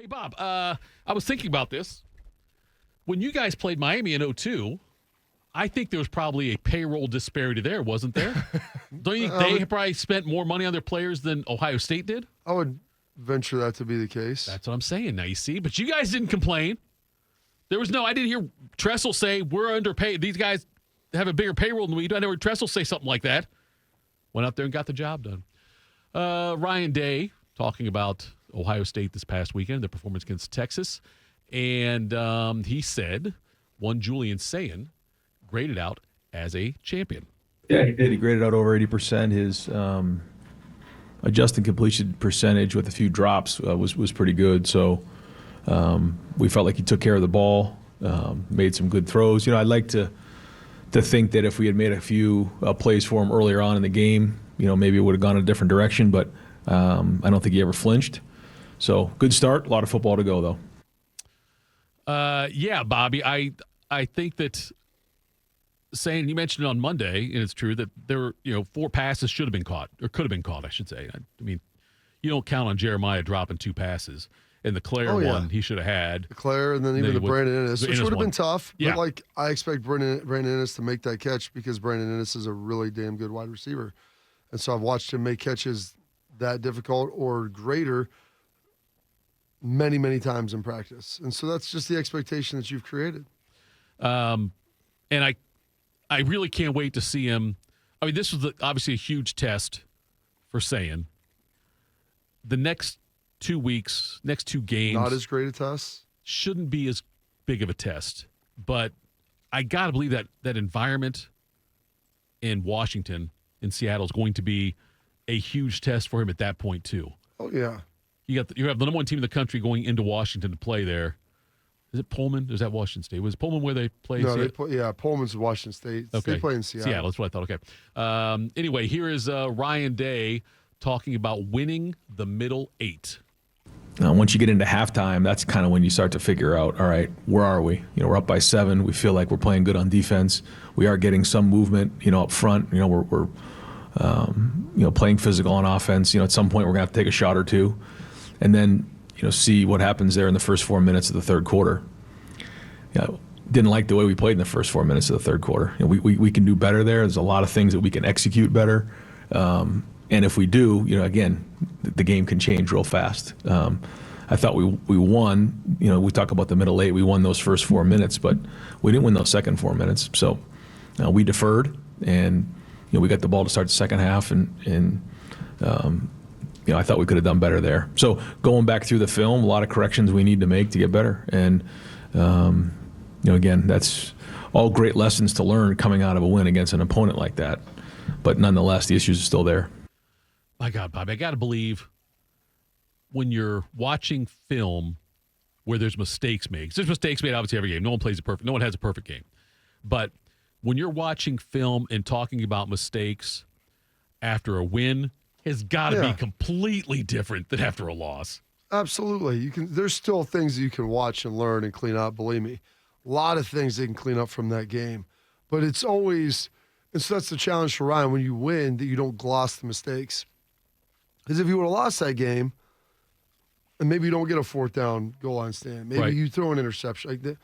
Hey, Bob, I was thinking about this. When you guys played Miami in 2002, I think there was probably a payroll disparity there, wasn't there? Don't you think they probably spent more money on their players than Ohio State did? I would venture that to be the case. That's what I'm saying now, you see. But you guys didn't complain. I didn't hear Tressel say, we're underpaid. These guys have a bigger payroll than we do. I never heard Tressel say something like that. Went out there and got the job done. Ryan Day talking about Ohio State this past weekend, their performance against Texas. And he said one Julian Sayin graded out as a champion. Yeah, he did. He graded out over 80%. His adjusted completion percentage with a few drops was pretty good. So we felt like he took care of the ball, made some good throws. I'd like to think that if we had made a few plays for him earlier on in the game, maybe it would have gone a different direction. But I don't think he ever flinched. So good start. A lot of football to go, though. Yeah, Bobby, I think that saying you mentioned it on Monday, and it's true that there were, 4 passes should have been caught, or could have been caught, I should say. I mean, you don't count on Jeremiah dropping 2 passes. And the Claire one he should have had. The Claire, and then even the Brandon Ennis, which would have been tough. Yeah. But, I expect Brandon Ennis to make that catch because Brandon Ennis is a really damn good wide receiver. And so I've watched him make catches that difficult or greater many, many times in practice. And so that's just the expectation that you've created. And I really can't wait to see him. I mean, this was obviously a huge test for Sayin. The next 2 weeks, next 2 games. Not as great a test. Shouldn't be as big of a test. But I got to believe that environment in Washington, in Seattle, is going to be a huge test for him at that point, too. Oh, yeah. You have the number 1 team in the country going into Washington to play there. Is it Pullman? Or is that Washington State? Was it Pullman where they play? No, Pullman's Washington State. Okay. They play in Seattle. Seattle, that's what I thought. Okay. Anyway, here is Ryan Day talking about winning the middle 8. Now, once you get into halftime, that's kind of when you start to figure out, all right, where are we? We're up by 7. We feel like we're playing good on defense. We are getting some movement, up front. We're playing physical on offense. At some point we're going to have to take a shot or two, and then see what happens there in the first 4 minutes of the third quarter. Didn't like the way we played in the first 4 minutes of the third quarter. We can do better there. There's a lot of things that we can execute better. And if we do, again, the game can change real fast. I thought we won. We talk about the middle 8. We won those first 4 minutes, but we didn't win those second 4 minutes. So we deferred, and we got the ball to start the second half, and I thought we could have done better there. So going back through the film, a lot of corrections we need to make to get better. And again, that's all great lessons to learn coming out of a win against an opponent like that. But nonetheless, the issues are still there. My God, Bob, I got to believe when you're watching film where there's mistakes made. 'Cause there's mistakes made obviously every game. No one has a perfect game. But when you're watching film and talking about mistakes after a win, has got to be completely different than after a loss. Absolutely. There's still things that you can watch and learn and clean up, believe me. A lot of things they can clean up from that game. But it's always, and so that's the challenge for Ryan, when you win, that you don't gloss the mistakes. Because if you would have lost that game, and maybe you don't get a 4th down goal line stand, maybe you throw an interception like that,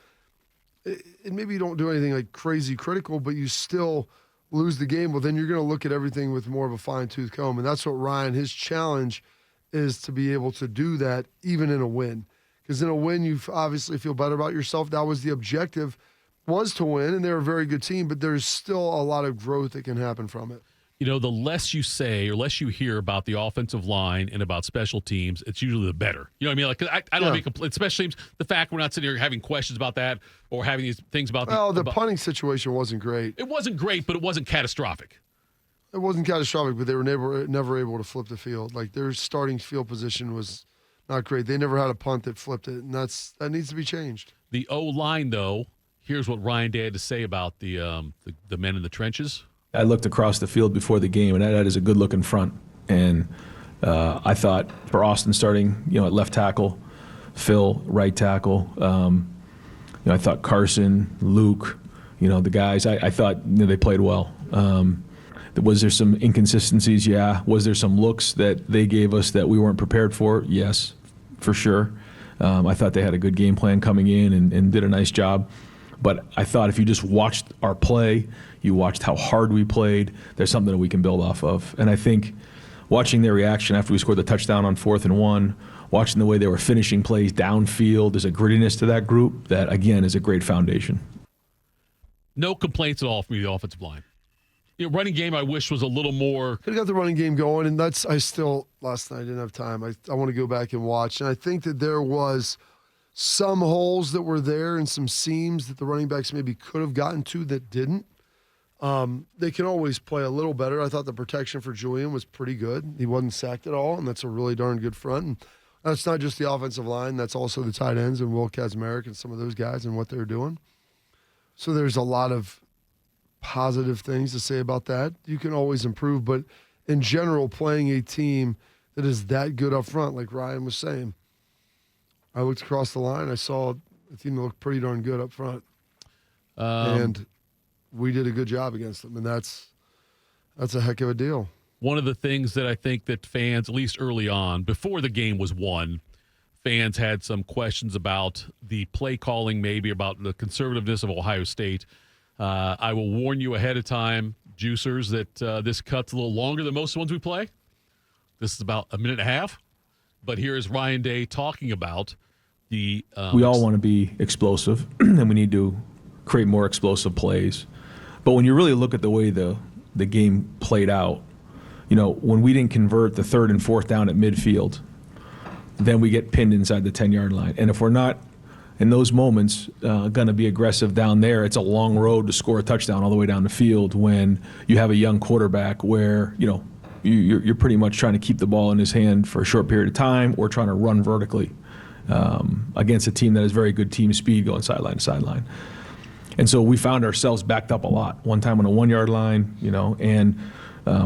and maybe you don't do anything like crazy critical, but you still lose the game, well, then you're going to look at everything with more of a fine-tooth comb. And that's what Ryan, his challenge is to be able to do that even in a win. Because in a win, you obviously feel better about yourself. That was the objective, was to win, and they're a very good team, but there's still a lot of growth that can happen from it. The less you say or less you hear about the offensive line and about special teams, it's usually the better. You know what I mean? Like, I don't mean special teams. The fact we're not sitting here having questions about that or having these things about the punting situation wasn't great. It wasn't great, but it wasn't catastrophic. It wasn't catastrophic, but they were never able to flip the field. Like, their starting field position was not great. They never had a punt that flipped it, and that needs to be changed. The O-line, though, here's what Ryan Day had to say about the men in the trenches. I looked across the field before the game, and that is a good-looking front. And I thought for Austin starting, at left tackle, Phil right tackle. I thought Carson, Luke, the guys. I thought they played well. Was there some inconsistencies? Yeah. Was there some looks that they gave us that we weren't prepared for? Yes, for sure. I thought they had a good game plan coming in and did a nice job. But I thought if you just watched our play, you watched how hard we played, there's something that we can build off of. And I think watching their reaction after we scored the touchdown on 4th and 1, watching the way they were finishing plays downfield, there's a grittiness to that group that, again, is a great foundation. No complaints at all from the offensive line. Running game, I wish was a little more. Could have got the running game going, and last night I didn't have time. I want to go back and watch. And I think that there was some holes that were there and some seams that the running backs maybe could have gotten to that didn't. They can always play a little better. I thought the protection for Julian was pretty good. He wasn't sacked at all, and that's a really darn good front. And that's not just the offensive line. That's also the tight ends and Will Kazmarek and some of those guys and what they're doing. So there's a lot of positive things to say about that. You can always improve, but in general, playing a team that is that good up front, like Ryan was saying, I looked across the line, I saw a team that looked pretty darn good up front. And we did a good job against them, and that's a heck of a deal. One of the things that I think that fans, at least early on, before the game was won, fans had some questions about the play calling, maybe about the conservativeness of Ohio State. I will warn you ahead of time, juicers, that this cut's a little longer than most of the ones we play. This is about a minute and a half. But here is Ryan Day talking about the... we all want to be explosive, and we need to create more explosive plays. But when you really look at the way the game played out, when we didn't convert the 3rd and 4th down at midfield, then we get pinned inside the 10-yard line. And if we're not, in those moments, going to be aggressive down there, it's a long road to score a touchdown all the way down the field when you have a young quarterback where, you're pretty much trying to keep the ball in his hand for a short period of time or trying to run vertically against a team that has very good team speed going sideline to sideline. And so we found ourselves backed up a lot. One time on a 1-yard line, and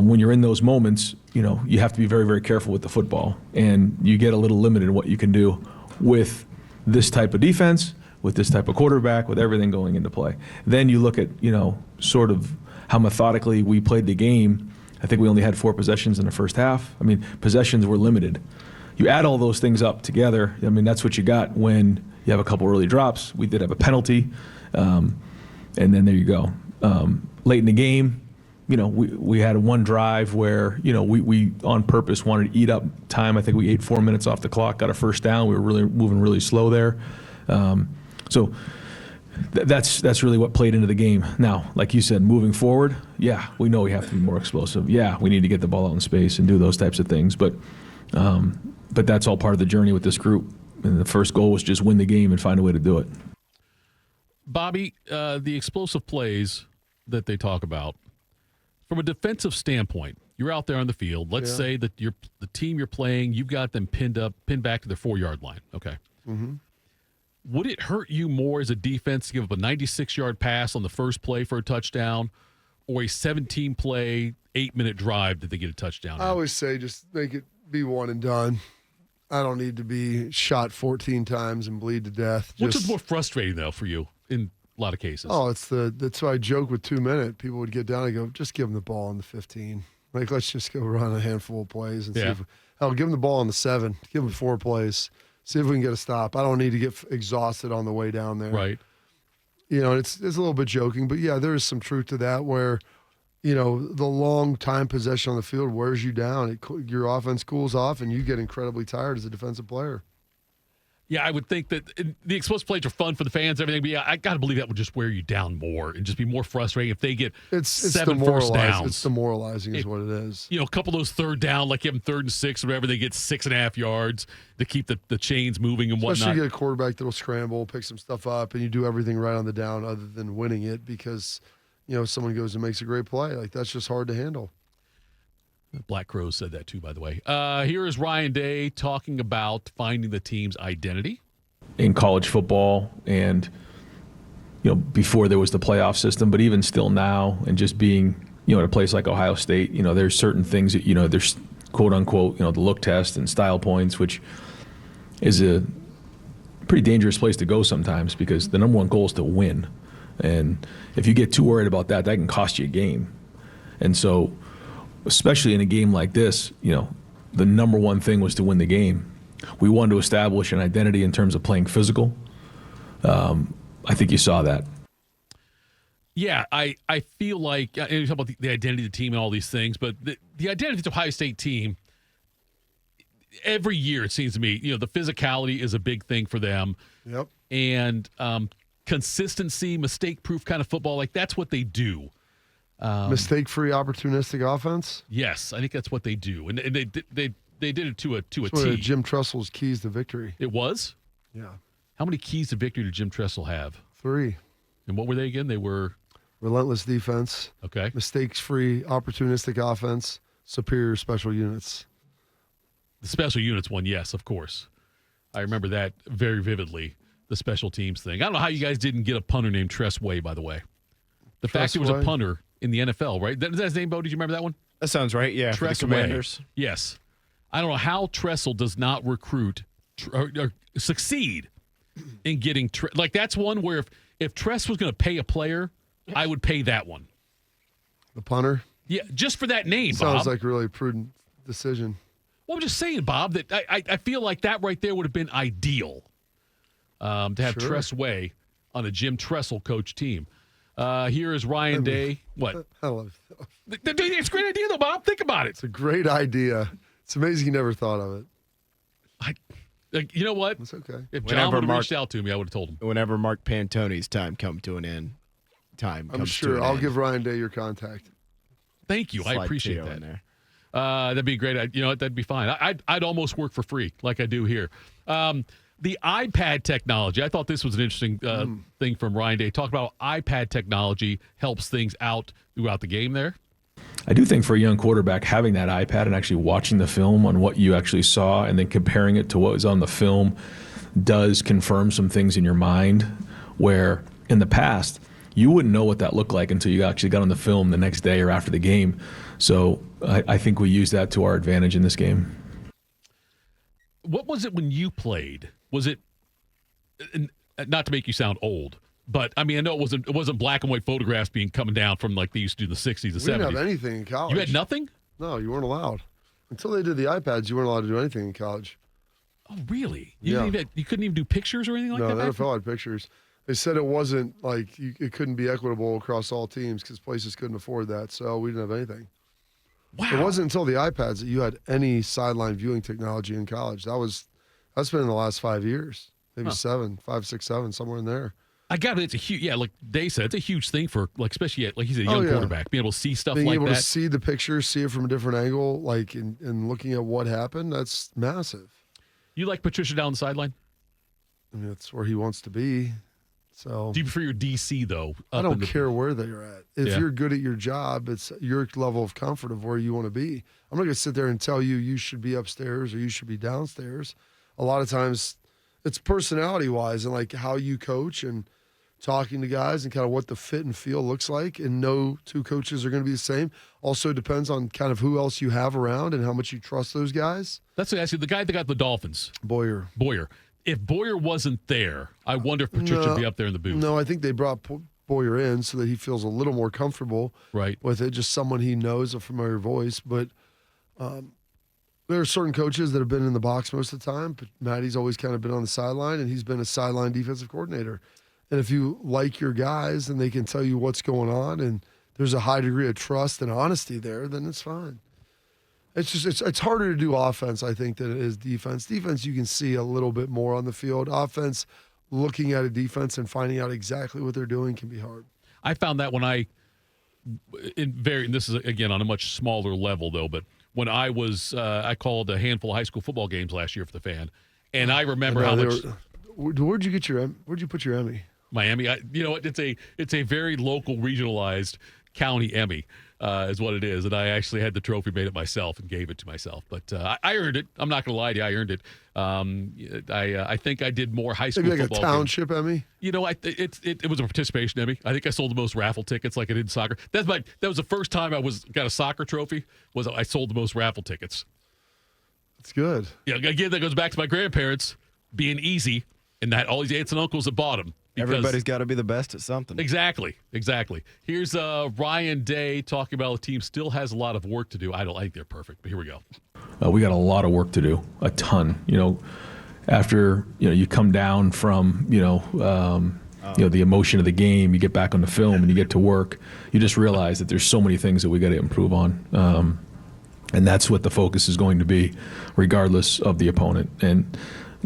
when you're in those moments, you have to be very, very careful with the football. And you get a little limited in what you can do with this type of defense, with this type of quarterback, with everything going into play. Then you look at, sort of how methodically we played the game. I think we only had 4 possessions in the first half. I mean, possessions were limited. You add all those things up together, that's what you got when you have a couple early drops. We did have a penalty, and then there you go. Late in the game, we had one drive where, we on purpose wanted to eat up time. I think we ate 4 minutes off the clock, got a first down. We were really moving really slow there. So that's really what played into the game. Now, like you said, moving forward, yeah, we know we have to be more explosive. Yeah, we need to get the ball out in space and do those types of things. But that's all part of the journey with this group. And the first goal was just win the game and find a way to do it. Bobby, the explosive plays that they talk about, from a defensive standpoint, you're out there on the field. Let's say that the team you're playing, you've got them pinned back to their 4-yard line. Okay. Mm-hmm. Would it hurt you more as a defense to give up a 96-yard pass on the first play for a touchdown or a 17-play, 8-minute drive that they get a touchdown? I always say just make it be one and done. I don't need to be shot 14 times and bleed to death. Which is more frustrating, though, for you in a lot of cases? Oh, that's why I joke with 2 minutes. People would get down and go, just give them the ball on the 15. Like, let's just go run a handful of plays and see if give them the ball on the 7. Give them 4 plays. See if we can get a stop. I don't need to get exhausted on the way down there. Right. It's a little bit joking, but yeah, there is some truth to that where, the long time possession on the field wears you down. Your offense cools off and you get incredibly tired as a defensive player. Yeah, I would think that the explosive plays are fun for the fans, everything. But yeah, I got to believe that would just wear you down more and just be more frustrating if they get it's 7 first downs. It's demoralizing is what it is. A couple of those 3rd down, like give them 3rd and 6 or whatever, they get 6.5 yards to keep the chains moving and whatnot. Especially you get a quarterback that'll scramble, pick some stuff up, and you do everything right on the down other than winning it because, someone goes and makes a great play. Like, that's just hard to handle. Black Crows said that too, by the way. Here is Ryan Day talking about finding the team's identity in college football and, before there was the playoff system, but even still now, and just being, at a place like Ohio State, there's certain things that, there's quote unquote, the look test and style points, which is a pretty dangerous place to go sometimes because the number one goal is to win. And if you get too worried about that, that can cost you a game. And so, especially in a game like this, the number one thing was to win the game. We wanted to establish an identity in terms of playing physical. I think you saw that. Yeah, I feel like you talk about the identity of the team and all these things, but the identity of the Ohio State team, every year it seems to me, the physicality is a big thing for them. Yep. And consistency, mistake-proof kind of football, like that's what they do. Mistake-free, opportunistic offense. Yes, I think that's what they do, and they did it to a It's T. one of Jim Tressel's keys to victory. It was? Yeah. How many keys to victory did Jim Tressel have? 3. And what were they again? They were Relentless defense. okay. Mistakes-free, opportunistic offense. Superior special units. The special units one, yes, of course. I remember that very vividly. The special teams thing. I don't know how you guys didn't get a punter named Tress Way, by the way. The fact he was a Way? punter in the NFL, right? Is that his name, Bo? Did you remember that one? That sounds right. Yeah, for the Tress Way. Commanders. Yes. I don't know how Tressel does not recruit or succeed in getting like that's one where if Tress was going to pay a player, I would pay that one. The punter. Yeah, just for that name, Sounds Bob. like a really prudent decision. Well, I'm just saying, Bob, that I feel like that right there would have been ideal to have Sure. Tress Way on a Jim Tressel coach team. Here is Ryan Day. What? I love it. It's a great idea, though, Bob. Think about it. It's a great idea. It's amazing you never thought of it. You know what? It's okay. If John Whenever would have Mark- reached out to me, I would have told him. Whenever Mark Pantoni's time comes to an end, I'm sure. I'll give Ryan Day your contact. Thank you. I Slide appreciate Tito that. in there. That'd be great. You know what? That'd be fine. I'd almost work for free like I do here. The iPad technology. I thought this was an interesting thing from Ryan Day. Talk about how iPad technology helps things out throughout the game there. I do think for a young quarterback, having that iPad and actually watching the film on what you actually saw and then comparing it to what was on the film does confirm some things in your mind where in the past, you wouldn't know what that looked like until you actually got on the film the next day or after the game. So I think we use that to our advantage in this game. What was it when you played? Was it, not to make you sound old, but I mean, I know it wasn't black and white photographs being coming down from like they used to do in the 60s and 70s. We didn't have anything in college. You had nothing? No, you weren't allowed. Until they did the iPads, you weren't allowed to do anything in college. Oh, really? Yeah. You couldn't even do pictures or anything like No, that? the back then? NFL had pictures. They said it wasn't like it couldn't be equitable across all teams because places couldn't afford that. So we didn't have anything. Wow. It wasn't until the iPads that you had any sideline viewing technology in college. That's been in the last 5 years, maybe 5, 6, 7, somewhere in there. I got it. It's a huge, like Dave said, it's a huge thing for, like, especially like he's a young yeah. quarterback, being able to see stuff Being like able that. to see the pictures, see it from a different angle, like and looking at what happened, that's massive. You like Patricia down the sideline? I mean, that's where he wants to be. So Do you prefer your DC though? I don't care where they're at. If Yeah. you're good at your job, it's your level of comfort of where you want to be. I'm not going to sit there and tell you should be upstairs or you should be downstairs. A lot of times it's personality-wise and like how you coach and talking to guys and kind of what the fit and feel looks like. And no two coaches are going to be the same. Also depends on kind of who else you have around and how much you trust those guys. That's what I asked you. The guy that got the Dolphins, Boyer. If Boyer wasn't there, I wonder if Patricia would be up there in the booth. No, I think they brought Boyer in so that he feels a little more comfortable Right. with it, just someone he knows, a familiar voice. But there are certain coaches that have been in the box most of the time, but Matty's always kind of been on the sideline, and he's been a sideline defensive coordinator. And if you like your guys and they can tell you what's going on and there's a high degree of trust and honesty there, then it's fine. It's harder to do offense, I think, than it is defense. Defense, you can see a little bit more on the field. Offense, looking at a defense and finding out exactly what they're doing can be hard. I found that when and this is again on a much smaller level though, but when I was, I called a handful of high school football games last year for the Fan, and I remember how much. Where'd you put your Emmy? Miami, you know what? It's a very local, regionalized county Emmy, is what it is. And I actually had the trophy, made it myself, and gave it to myself. But I earned it. I'm not going to lie to you, I earned it. I think I did more high school Maybe like football a township Emmy. You know, it was a participation Emmy. I think I sold the most raffle tickets like I did in soccer. That was the first time I got a soccer trophy. Was I sold the most raffle tickets. That's good. Yeah, again, that goes back to my grandparents being easy, and that all these aunts and uncles that bought them. Everybody's got to be the best at something. Exactly. Here's Ryan Day talking about the team still has a lot of work to do. I think they're perfect, but here we go. We got a lot of work to do, a ton. After you come down from the emotion of the game, you get back on the film and you get to work. You just realize that there's so many things that we got to improve on, and that's what the focus is going to be, regardless of the opponent. And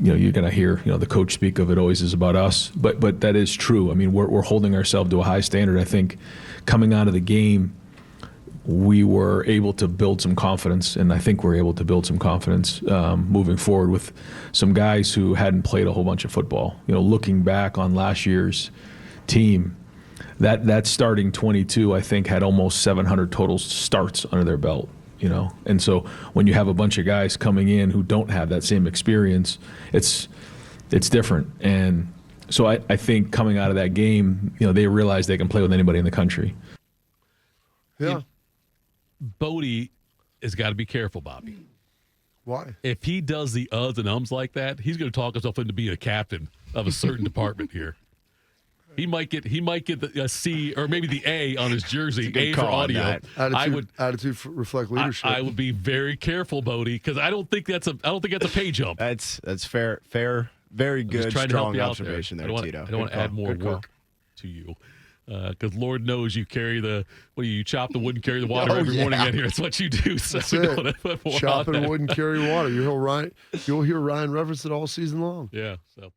you're going to hear the coach speak of it always is about us, but that is true. I mean, we're holding ourselves to a high standard. I think coming out of the game, we were able to build some confidence, and I think we're able to build some confidence moving forward with some guys who hadn't played a whole bunch of football. Looking back on last year's team, that starting 22, I think, had almost 700 total starts under their belt. And so when you have a bunch of guys coming in who don't have that same experience, it's different. And so I think coming out of that game, they realize they can play with anybody in the country. Yeah. Bodie has got to be careful, Bobby. Why? If he does the uhs and ums like that, he's going to talk himself into being a captain of a certain department here. He might get a C or maybe the A on his jersey. A for audio. Attitude reflect leadership. I would be very careful, Bodie, because I don't think that's a pay jump. That's fair. Very good, strong observation there, Tito. I don't want to add more work to you. Because Lord knows you carry you chop the wood and carry the water every morning in here. That's what you do. So That's we don't it. want to put more Chopping on that. wood and carry water. You'll hear Ryan reference it all season long. Yeah. So.